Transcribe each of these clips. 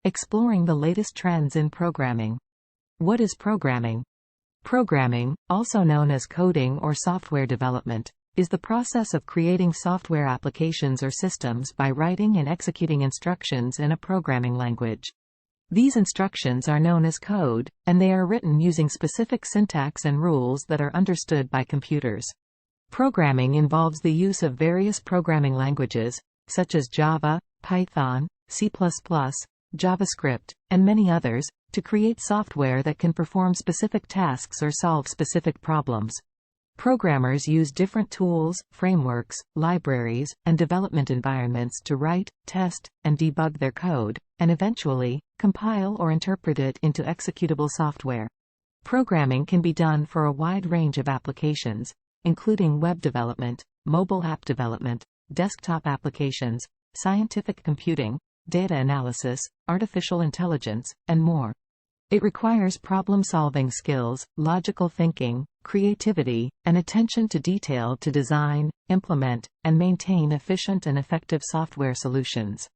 Exploring the latest trends in programming. What is programming? Programming, also known as coding or software development, is the process of creating software applications or systems by writing and executing instructions in a programming language. These instructions are known as code, and they are written using specific syntax and rules that are understood by computers. Programming involves the use of various programming languages, such as Java, Python, C++, JavaScript, and many others, to create software that can perform specific tasks or solve specific problems. Programmers use different tools, frameworks, libraries, and development environments to write, test, and debug their code, and eventually, compile or interpret it into executable software. Programming can be done for a wide range of applications, including web development, mobile app development, desktop applications, scientific computing, data analysis, artificial intelligence, and more. It requires problem-solving skills, logical thinking, creativity, and attention to detail to design, implement, and maintain efficient and effective software solutions.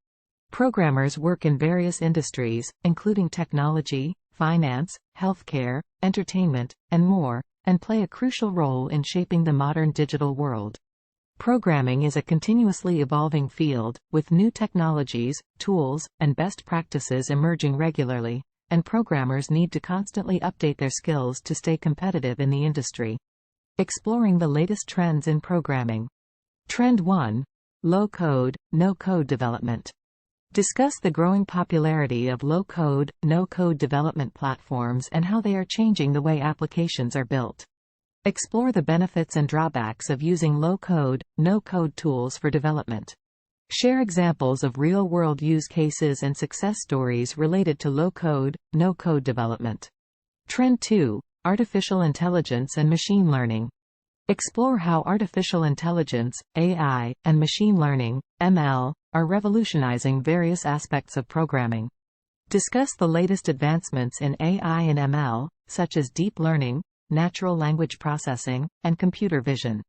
Programmers work in various industries, including technology, finance, healthcare, entertainment, and more, and play a crucial role in shaping the modern digital world. Programming is a continuously evolving field, with new technologies, tools, and best practices emerging regularly, and programmers need to constantly update their skills to stay competitive in the industry. Exploring the latest trends in programming. Trend 1. Low-code, no-code development. Discuss the growing popularity of low-code, no-code development platforms and how they are changing the way applications are built. Explore the benefits and drawbacks of using low-code, no-code tools for development. Share examples of real-world use cases and success stories related to low-code, no-code development. Trend 2. Artificial intelligence and machine learning. Explore how artificial intelligence, AI, and machine learning, ML, are revolutionizing various aspects of programming. Discuss the latest advancements in AI and ML, such as deep learning, natural language processing, and computer vision.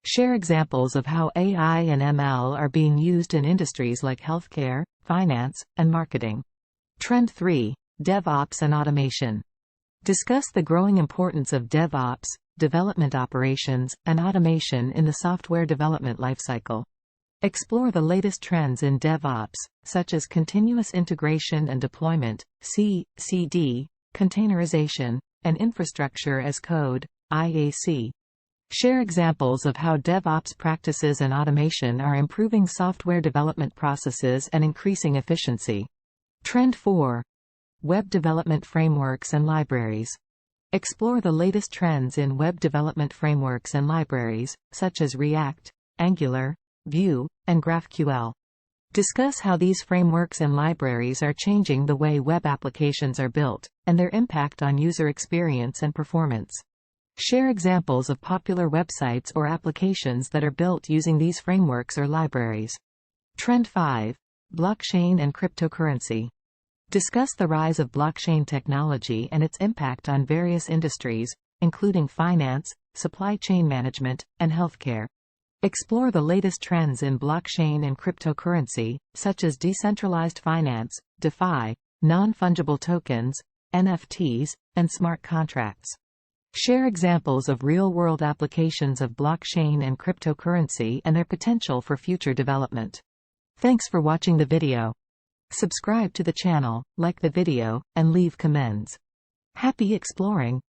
Share examples of how AI and ML are being used in industries like healthcare, finance, and marketing. Trend 3. DevOps and automation. Discuss the growing importance of DevOps, development operations, and automation in the software development lifecycle. Explore the latest trends in DevOps, such as continuous integration and deployment, CI/CD, containerization, and infrastructure as code, IAC. Share examples of how DevOps practices and automation are improving software development processes and increasing efficiency. Trend 4. Web development frameworks and libraries. Explore the latest trends in web development frameworks and libraries, such as React, Angular, Vue, and GraphQL. Discuss how these frameworks and libraries are changing the way web applications are built, and their impact on user experience and performance. Share examples of popular websites or applications that are built using these frameworks or libraries. Trend 5. Blockchain and cryptocurrency. Discuss the rise of blockchain technology and its impact on various industries, including finance, supply chain management, and healthcare. Explore the latest trends in blockchain and cryptocurrency, such as decentralized finance, DeFi, non-fungible tokens, NFTs, and smart contracts. Share examples of real-world applications of blockchain and cryptocurrency and their potential for future development. Thanks for watching the video. Subscribe to the channel, like the video, and leave comments. Happy exploring!